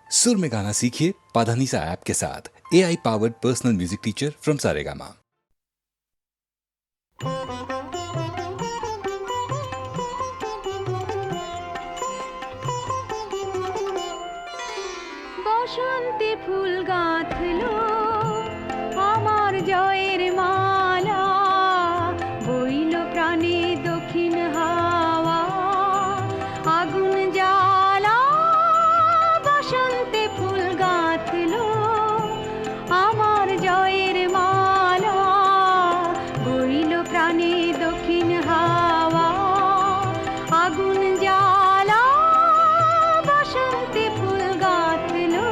सुर में गाना सीखिए पाधानीसा ऐप के साथ। AI powered personal music teacher from Saregama. বসন্তে ফুল গাঁথলো আমার জয়ের মালা, বইল প্রাণে দক্ষিণ হাওয়া আগুন জ্বালা। বসন্তে ফুল গাঁথলো আমার জয়ের মালা, বইল প্রাণে দক্ষিণ হাওয়া আগুন জ্বালা। বসন্তে ফুল গাঁথলো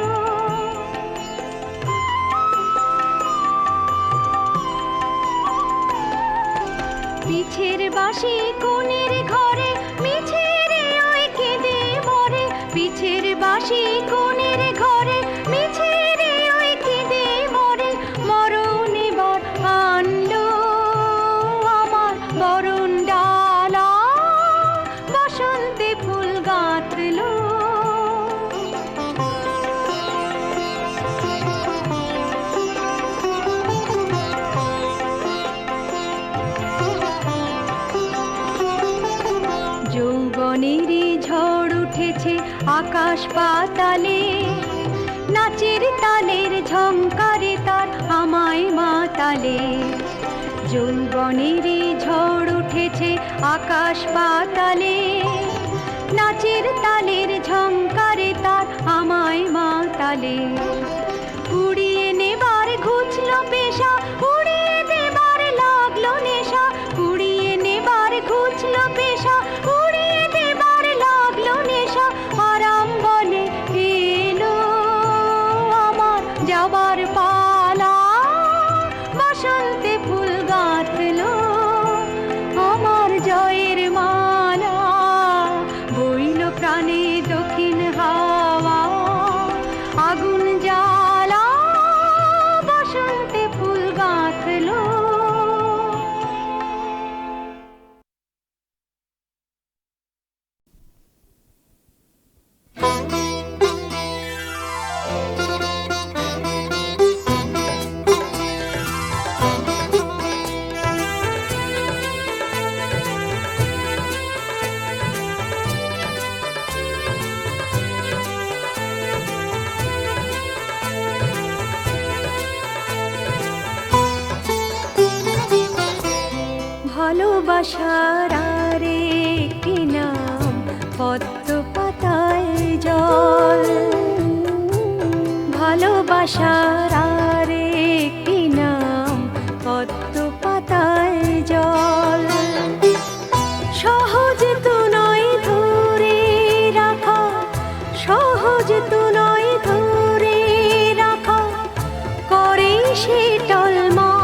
পিছের বাঁশি কোণের ঘরে মিছে রে ওই কেঁদে মরে। পিছের বাঁশি কোণের ঘরে মিছে রে ওই কেঁদে মরে। মরণ এবার আনলো আমার বরণ ডালা, বসন্তে ফুল গাঁথলো। যৌবনেরই ঝড় উঠেছে আকাশ পাতালে, নাচের তালের ঝংকারে তার আমায় মাতালে। যৌবনেরই ঝড় উঠেছে আকাশ পাতালে, নাচের তালের ঝংকারে তার আমায় মাতালে। উড়িয়ে নেবার ঘুচলো পেশা, উড়িয়ে দেবার লাগলো নেশা। উড়িয়ে নেবার ঘুচলো পেশা, উড়িয়ে দেবার লাগলো নেশা। আরাম বলে এলো আমার যাবার পালা, বসন্তে ফুল গাঁথলো আমার জয়ের মালা, বইল প্রাণে দক্ষিণ হাওয়া আগুন জ্বালা। বসন্তে ফুল গাঁথলো। ভালোবাসার আরেকটি নাম পদ্ম পাতায় জল। ভালোবাসার আরেকটি নাম পদ্ম পাতায় জল। সহজ তো নয় ধরে রাখা, সহজ তো নয় ধরে রাখা, করে সে টলমল।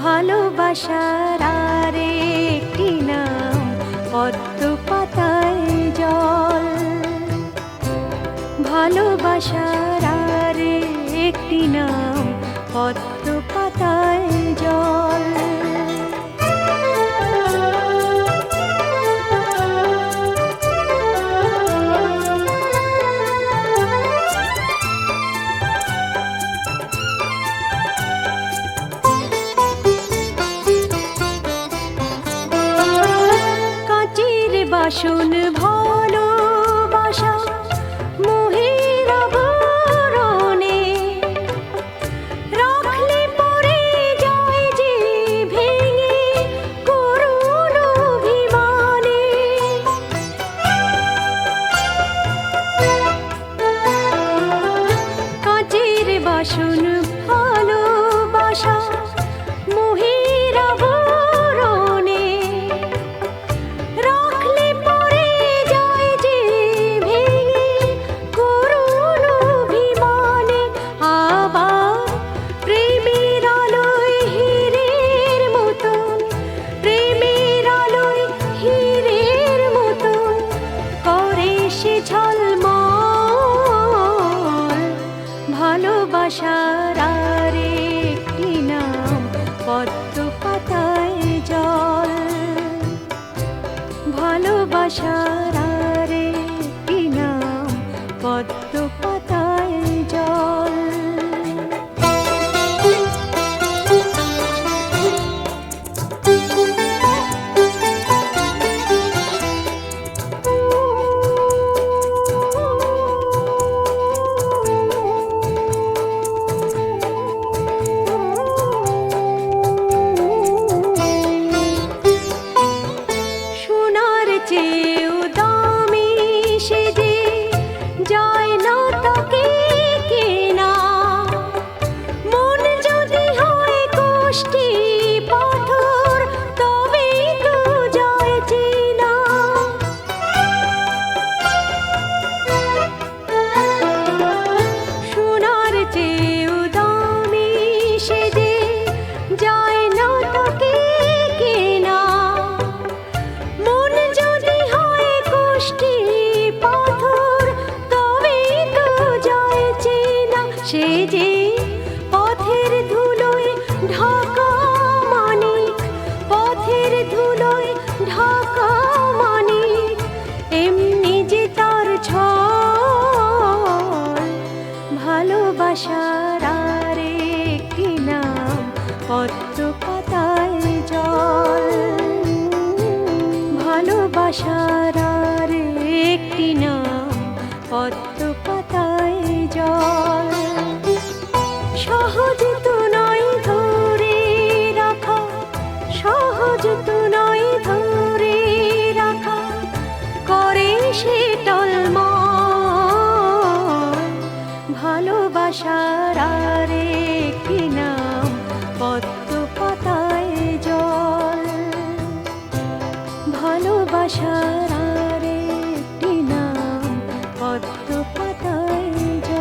ভালোবাসার আরেকটি নাম পদ্ম পাতায় জল। ভালোবাসার আরেকটি নাম পদ্ম পাতায় জল। বাসন ভালোবাসা মোহের আবরণে, রাখলে পরে যায় যে ভেঙে করুণ অভিমানে। কাচের বাসন ভালোবাসা মোহের আবরণে, রাখলে পরে যায় যে ভেঙে করুণ অভিমানে। আবার প্রেমের আলোয় হীরের মতন, প্রেমের আলোয় হীরের মতন করে সে ঝলমল। ভালোবাসার সে যে পথের ধুলোয় ঢাকা মানিক, পথের ধুলোয় ঢাকা মানিক, এমনি যে তার ছল। ভালোবাসার আর একটি নাম পদ্ম পাতায় জল, ভালোবাসার আর একটি নাম পদ্ম পাতায় জল। সহজ তো নয় ধরে রাখা, সহজ তো নয় ধরে রাখা, করে সে টলমল। ভালোবাসার আর একটি নাম পদ্ম পাতায় জল, ভালোবাসার আর একটি নাম পদ্ম পাতায় জল।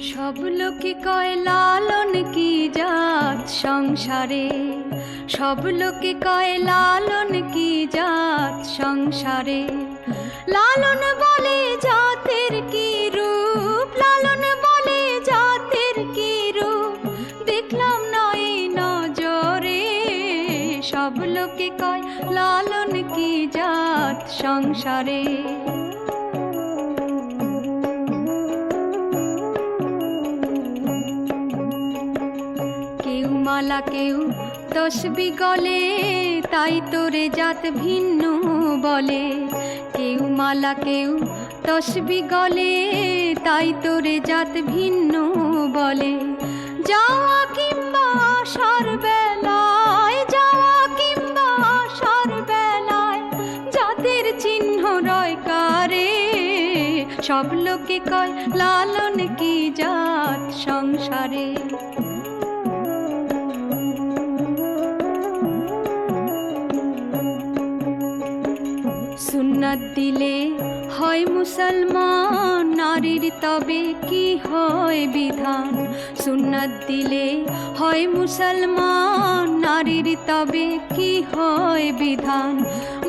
সব লোকে কয় লালন কি জাত সংসারে, সব লোকে কয় লালন কি জাত সংসারে। লালন বলে জাতের কি রূপ, লালন বলে জাতের কি রূপ, দেখলাম নয় নজরে। সব লোকে কয় লালন কি জাত সংসারে। কেউ মালা কেউ তসবি গলে, তাই তোরে জাত ভিন্ন বলে। কেউ মালা কেউ তসবি গলে, তাই তোরে জাত ভিন্ন বলে। যাওয়া কিংবা আসার বেলায়, যাওয়া কিংবা আসার বেলায়, জাতের চিহ্ন রয় কারে। সব লোকে কয় লালন কি জাত সংসারে। সুন্নাত দিলে হয় মুসলমান, নারীর তবে কি হয় বিধান। সুন্নাত দিলে হয় মুসলমান, নারীর তবে কি হয় বিধান।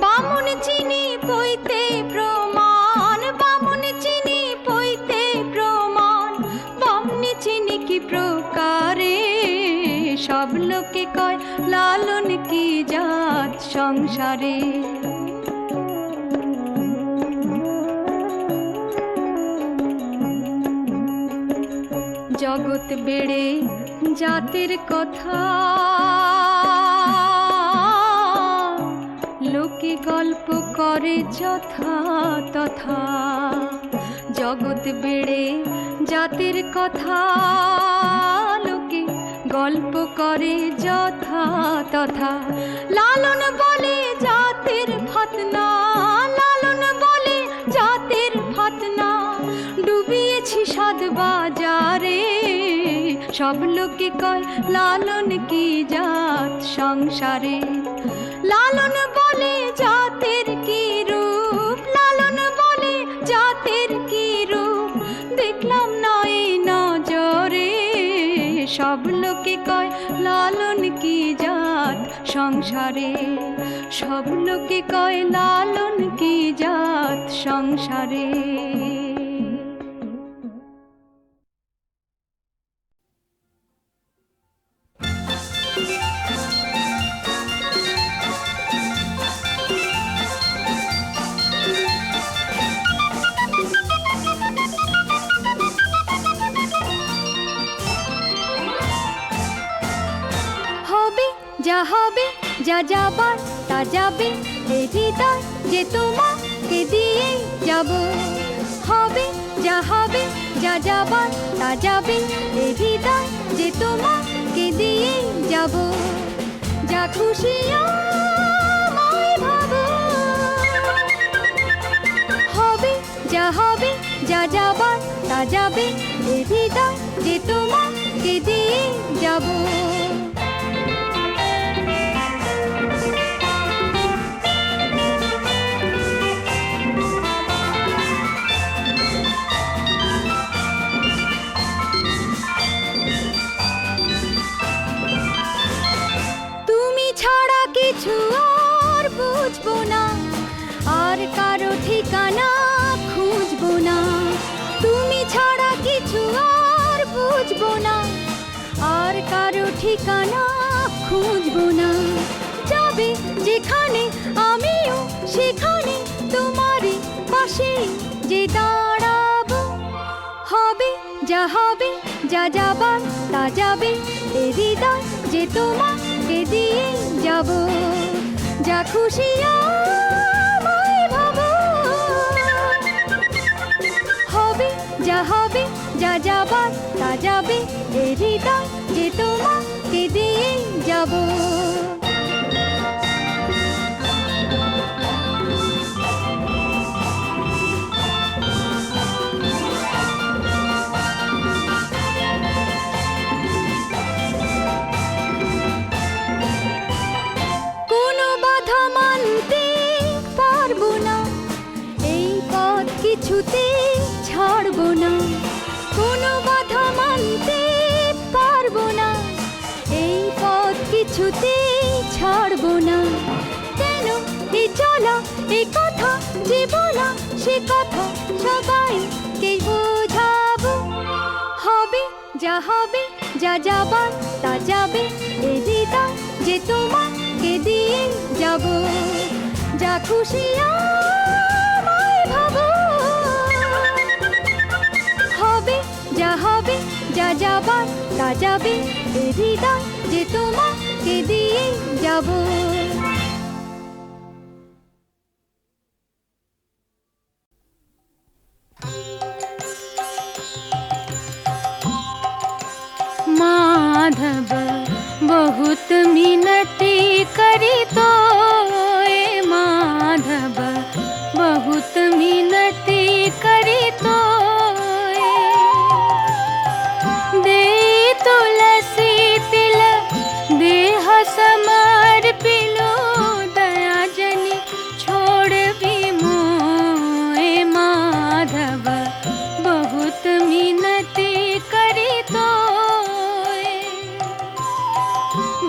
বামুন চিনি পইতে প্রমাণ, বামুন চিনি পইতে প্রমাণ, বামনি চিনি কি প্রকারে। সব লোকে কয় লালন কি জাত সংসারে। জগৎ বেড়ে জাতের কথা, লোকে গল্প করে যথা তথা। জগৎ বেড়ে জাতের কথা, লোকে গল্প করে যথা তথা। লালন বলে জাতের ফতনা, লালন বলে জাতের ফতনা, ডুবিয়েছি সাত বাজারে। সব লোকে কয় লালন কি জাত সংসারে। লালন বলে জাতের কি রূপ, লালন বলে জাতের কি রূপ, দেখলাম নয় নজরে। সব লোকে কয় লালন কি জাত সংসারে। সব লোকে কয় লালন কি জাত সংসারে। যা হবে যা যাবার তা যাবে, এ হৃদয় যে তোমাকে দিয়ে যাব। হবে যা হবে যা যাবার তা যাবে এ হৃদয় যে তোমাকে দিয়ে যাব যা খুশি আমায় ভাবো হবে যা যাবার তা যাবে এ হৃদয় যে তোমাকে দিয়ে যাব কিছু আর বুঝবো না আর কারো ঠিকানা খুঁজবো না তুমি ছাড়া কিছু আর বুঝবো না আর কারো ঠিকানা খুঁজবো না যাবে যেখানে আমিও সেখানে তোমারই পাশে যে দাঁড়াবো হবে যা যাবার তা যাবে এ হৃদয় যে তোমাকে দিয়ে যাব যা খুশি আমায় ভাবো হবে যা যাবার তা যাবে এ হৃদয় যে তোমাকে দিয়ে যাব কিছুতে ছাড়বো না কোনো বাধা মানতে পারবো না এই পথ কিছুতে ছাড়বো না কেন এই চলা এই কথা যে বলা সে কথা সবাইকে বোঝাবো হবে যা যাবার তা যাবে এই হৃদয় যে তোমাকে দিয়ে যাব যা খুশি আমায় ভাবো হবে যা যাবার তা যাবে এ হৃদয় যে তোমাকে দিয়ে যাব माधव बहुत मिनती करी तो माधव बहुत मिनती करी तो दे तुलसी तिलक देह समर्पिलो दया जनी छोड़ भी मोए माधव बहुत मिनती करी तो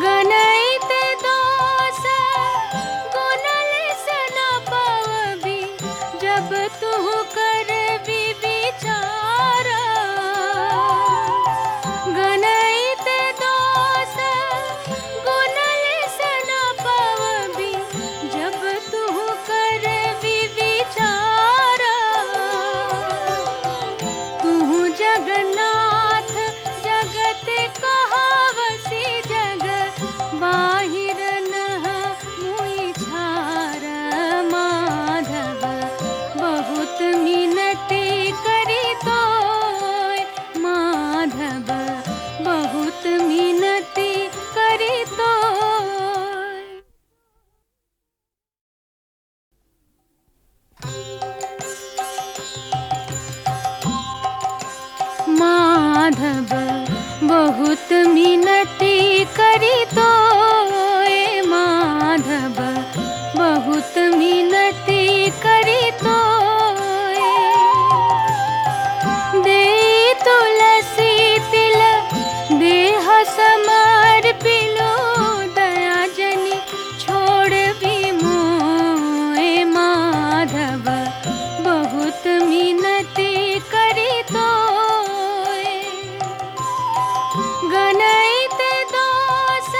गणित दोष गुणल से न पावबी जब तू कर भी विचारा गणित दोष गुणल से न पावबी जब तू कर भी विचारा तू जगन्नाथ जगत कहावसी जग बाहिर नह मुई छार माधव बहुत मिनती करी तो माधव बहुत मिनती करी तो माधव बहुत मिनती करी तो माधव बहुत मिनती करी तो दे तुलसी तिलक देह समर्पिलो दया जनी छोड़ भी मोए माधव बहुत मिनती करी तो गणित दोष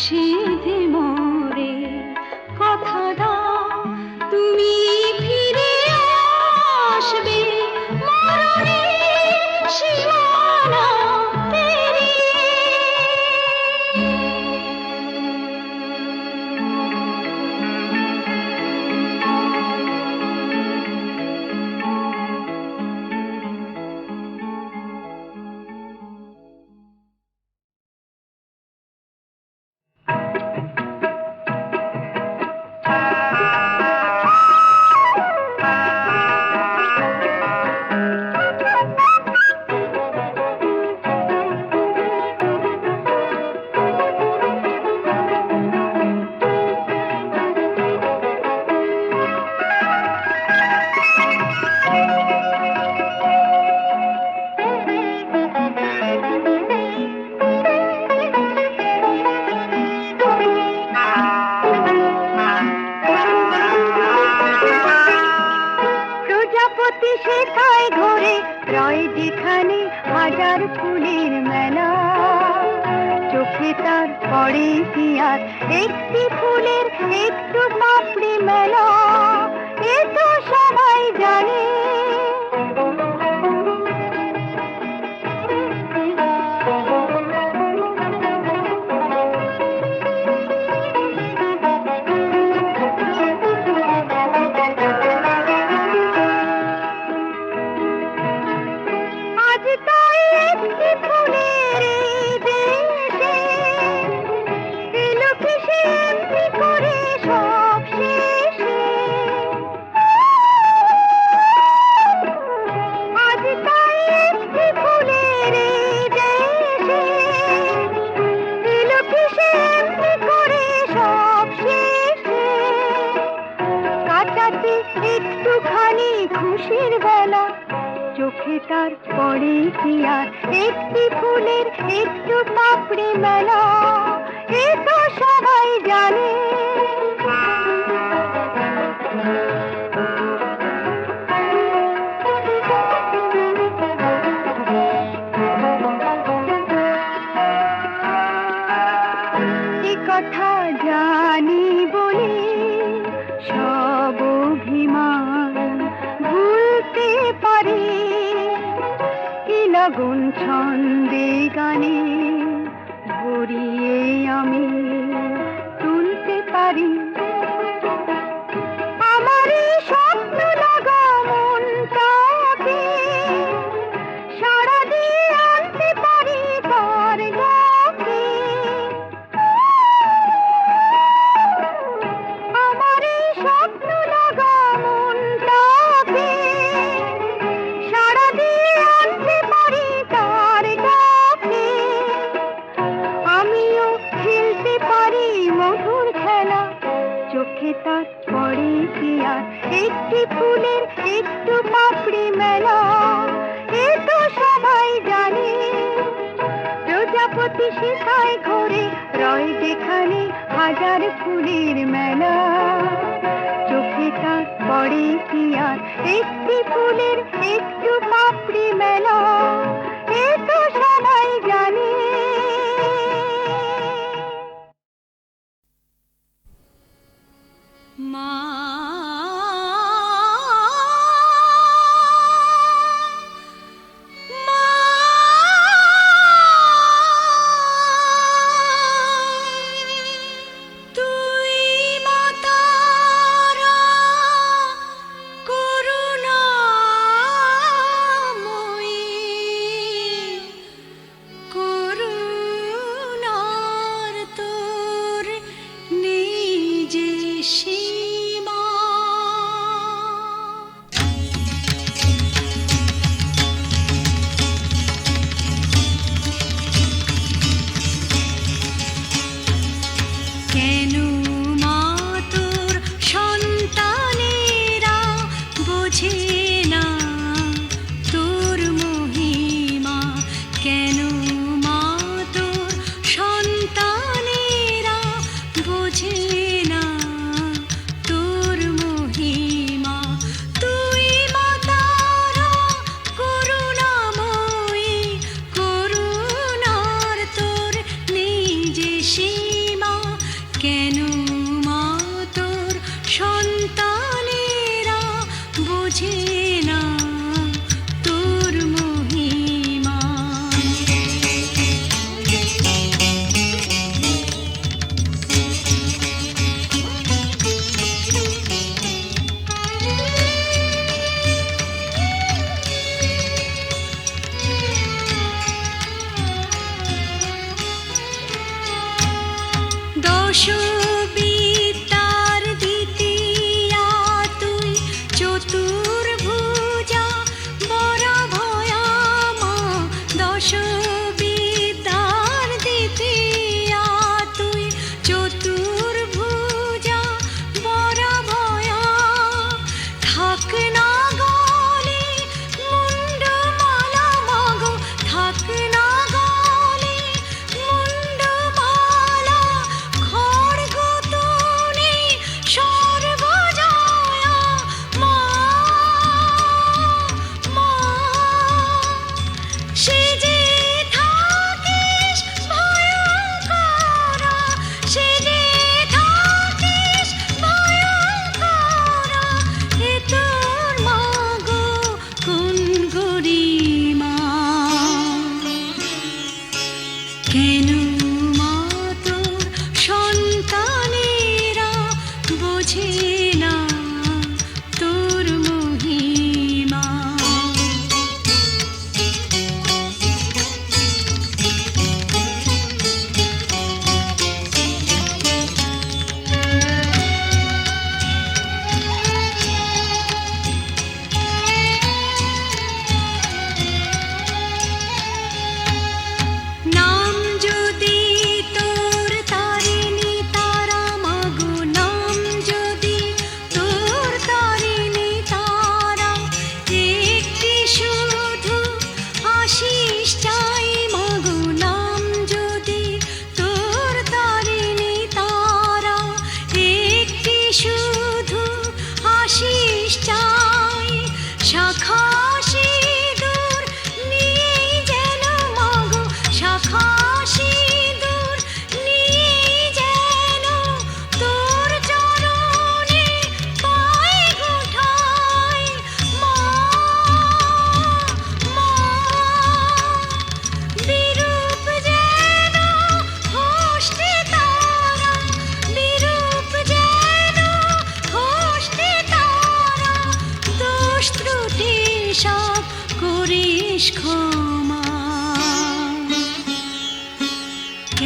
সিধে মোরে কথা দাও তুমি ফিরে আসবে মরণের সীমানা পেরিয়ে। প্রজাপতি সেথায় ঘোরে রয় যেখানে হাজার ফুলের মেলা, চোখে তার পড়ে কি আর একটি ফুলের একটু পাপড়ি মেলা, এ তো সবাই জানে। আজ তাই একটি ফুলের এই দেশে এলো কিসে এমনি করে সব শেষে। আজ তাই একটি ফুলের এই দেশে এলো কিসে এমনি করে সব শেষে। কাটাতে একটুখানি খুশির বেলা, চোখে তার পড়ে কি আর একটি ফুলের একটু পাপড়ি মেলা, এ তো সবাই জানে। এ কথা জানি বলে সব অভিমান ভুলতে পারি, কি লগন ছন্দে গানে ভরিয়ে আমি তুলতে পারি। আমার এই স্বপ্ন লাগা মনটাকে সাড়া দিয়ে আনতে পারি তার ডাকে। আমার এই স্বপ্ন লাগা মনটাকে সাড়া দিয়ে আনতে পারি তার ডাকে। আমিও খেলতে পারি মধুর খেলা, চোখে তার পড়ে কি আর একটি ফুলের একটু পাপড়ি মেলা, এ তো সবাই জানে। প্রজাপতি সেথায় ঘোরে রয় যেখানে হাজার ফুলের মেলা, চোখে তার পড়ে কি আর একটি ফুলের একটু পাপড়ি মেলা, এ তো সবাই জানে। মা তুই মাতারা করুণাময়ী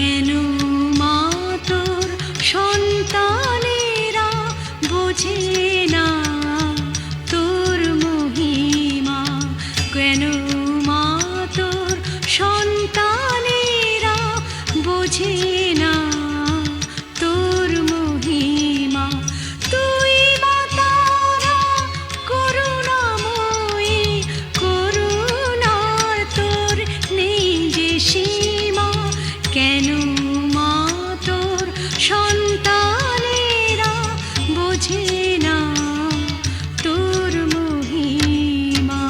কেন মা তোর সন্তানেরা বোঝে না তোর মহিমা, কেন মা তোর সন্তানেরা বোঝে না তোর মহিমা। তুই মাতারা করুণাময়ী, করুণার তোর নেই যে সীমা, কেন মা তোর সন্তানেরা বোঝে না তোর মহিমা।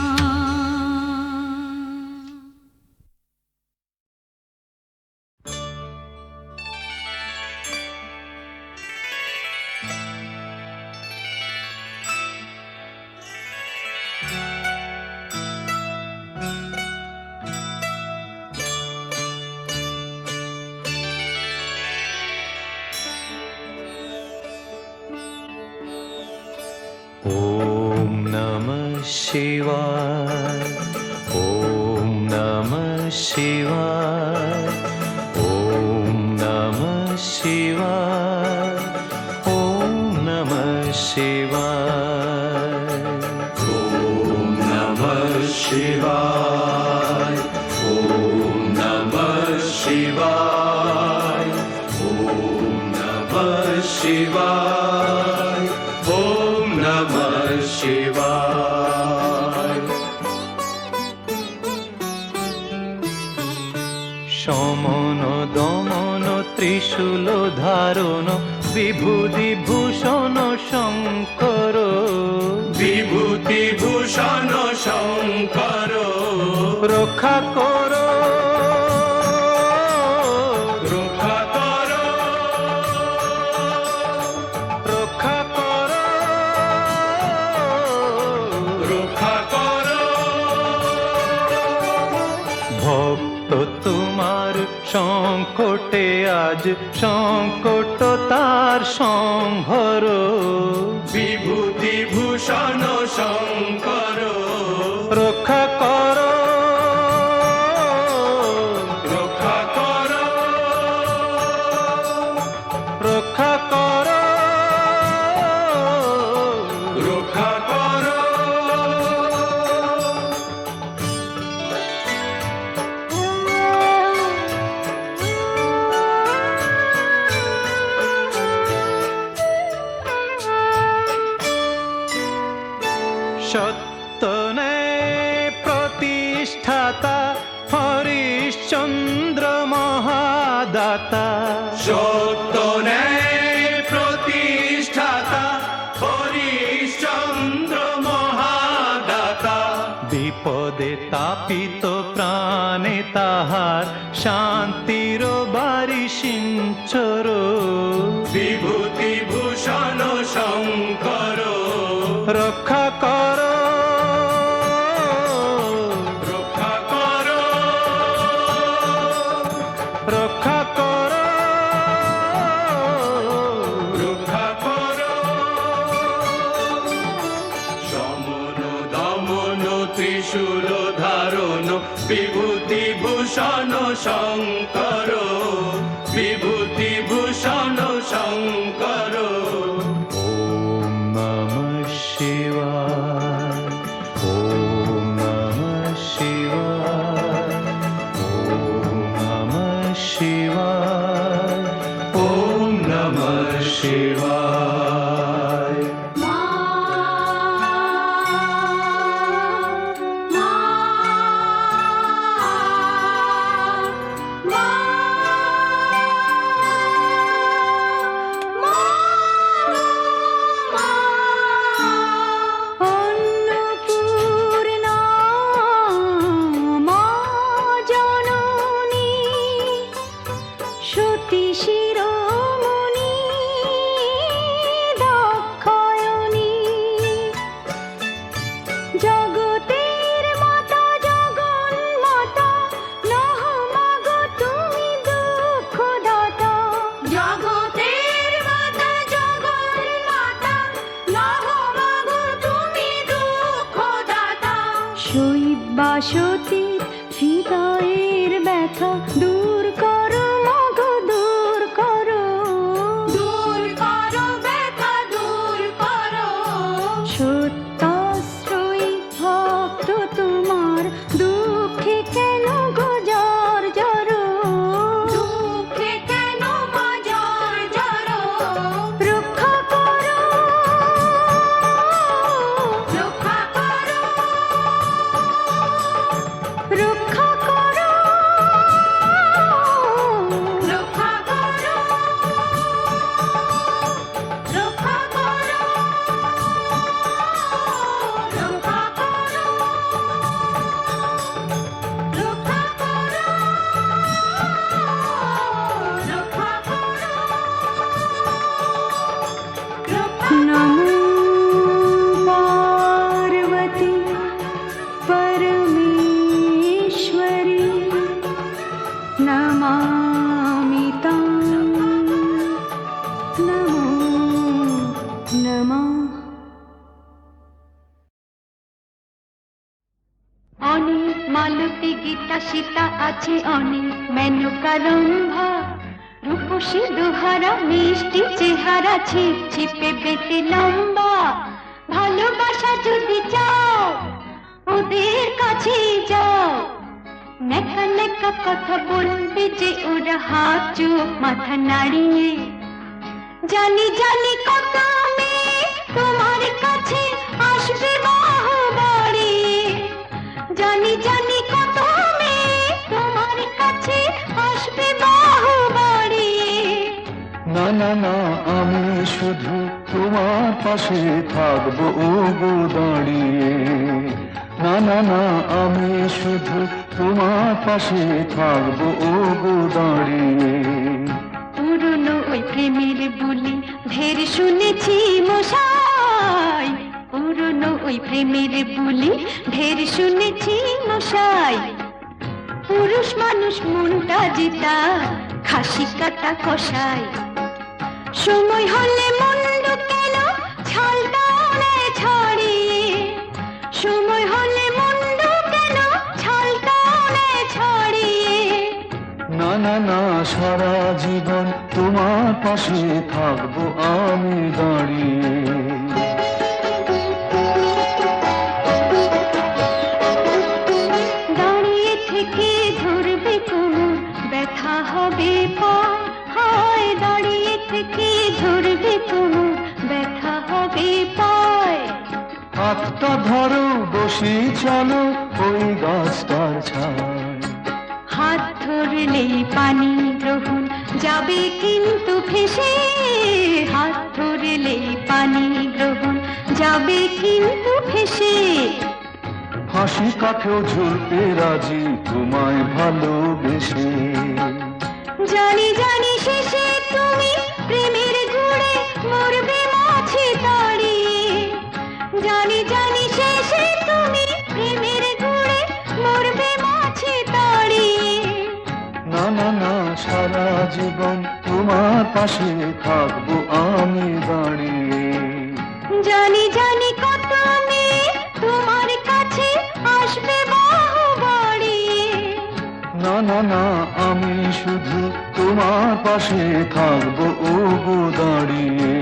ॐ नमः शिवाय, ॐ नमः शिवाय, ॐ नमः शिवाय, ॐ नमः शिवाय, ॐ नमः शिवाय, ॐ नमः शिवाय, ॐ नमः शिवाय, ॐ नमः शिवाय। সমন দমন ত্রিশূল ধারণ বিভূতি ভূষণ শঙ্কর, বিভূতি ভূষণ শঙ্কর, রক্ষা করো রক্ষা করো রক্ষা করো রক্ষা করো। ভক্ত তোমার সংকটে আজ সংকট তার সংহর, বিভূতি ভূষণ শঙ্কর, রক্ষা করো রক্ষা করো রক্ষা করো রক্ষা করো। সত্য ন্যায় প্রতিষ্ঠাতা হরিশ্চন্দ্র মহাদাতা, সত্য ন্যায় প্রতিষ্ঠাতা হরিশ্চন্দ্র মহাদাতা, বিপদে তাপিত প্রাণে তাহার শান্তির বাড়ি সিঞ্চর, বিভূতি ভূষণ শঙ্কর, রক্ষা করো রক্ষা করো রক্ষা করো রক্ষা করো। সমন দমন ত্রিশূল ধারণ বিভূতি ভূষণ শঙ্কর, বিভূতি ভূষণ শঙ্কর। ॐ नमः शिवाय, ॐ नमः शिवाय, ॐ नमः शिवाय, ॐ नमः शिवाय। মা মা মা অন্নপূর্ণা মা জননী সতী শিরোমণি দক্ষায়ণী, জগতের মাতা জগন্মাতা নহ মাগো তুমি দুঃখদাতা, জগতের মাতা জগন্মাতা নহ মাগো তুমি দুঃখদাতা। শৈবাসতীর হৃদয়ের ব্যথা দূর করো মাগো আছে অনেক মেনকা রম্ভা, রূপসী দুহারা মিষ্টি চেহারা, ছিপ ছিপে বেটে লম্বা। ভালোবাসা যদি চাও ওদের কাছে যাও, নেকা নেকা কথা বলবে যে ওরা, হাত চোখ মাথা নাড়িয়ে। জানি জানি কত মেয়ে তোমার কাছে আসবে বাহু বাড়িয়ে, জানি জানি কত মেয়ে তোমার কাছে আসবে বাহু বাড়িয়ে। না না না আমি শুধু তোমার পাশে থাকবো ও গো দাঁড়িয়ে, না না না আমি শুধু তোমার পাশে থাকবো ও গো দাঁড়িয়ে। পুরনো ওই প্রেমের বুলি ঢের শুনেছি মশাই, পুরনো ওই প্রেমের বুলি ঢের শুনেছি মশাই। পুরুষ মানুষ মনটা জিতা খাসি কাটা কষাই, সময় হলে মন্দ কেন ছালটা ওড়ায় ছাড়িয়ে, সময় হলে মন্দ কেন ছালটা ওড়ায় ছাড়িয়ে। না না না সারা জীবন তোমার পাশে থাকবো আমি দাঁড়িয়ে। দাঁড়িয়ে থেকে ধরবে কোমর, ব্যথা হবে পায়, হায় দাঁড়িয়ে থেকে ধরবে কোমর, ব্যথা হবে পায়। হাতটা ধরো বসে চলো ওই গাছটার ছায়, হাত ধরলেই পানি গ্রহণ যাবে কিন্তু ভেসে, হাত ধরলেই পানি গ্রহণ যাবে কিন্তু ভেসে। হাসি কাঠেও ঝুলতে রাজি তোমায় ভালোবেসে, জানি জানি শেষে তুমি প্রেমের গুড়ে মরবে মাছি দাঁড়িয়ে, জানি জানি শেষে তুমি প্রেমের গুড়ে মরবে মাছি দাঁড়িয়ে। না না না সারা জীবন তোমার পাশে থাকবো আমি দাঁড়িয়ে। জানি জানি কত মেয়ে তোমার কাছে আসবে বাহু বাড়িয়ে, না না না আমি শুধু তোমার পাশে থাকবো ও গো দাঁড়িয়ে।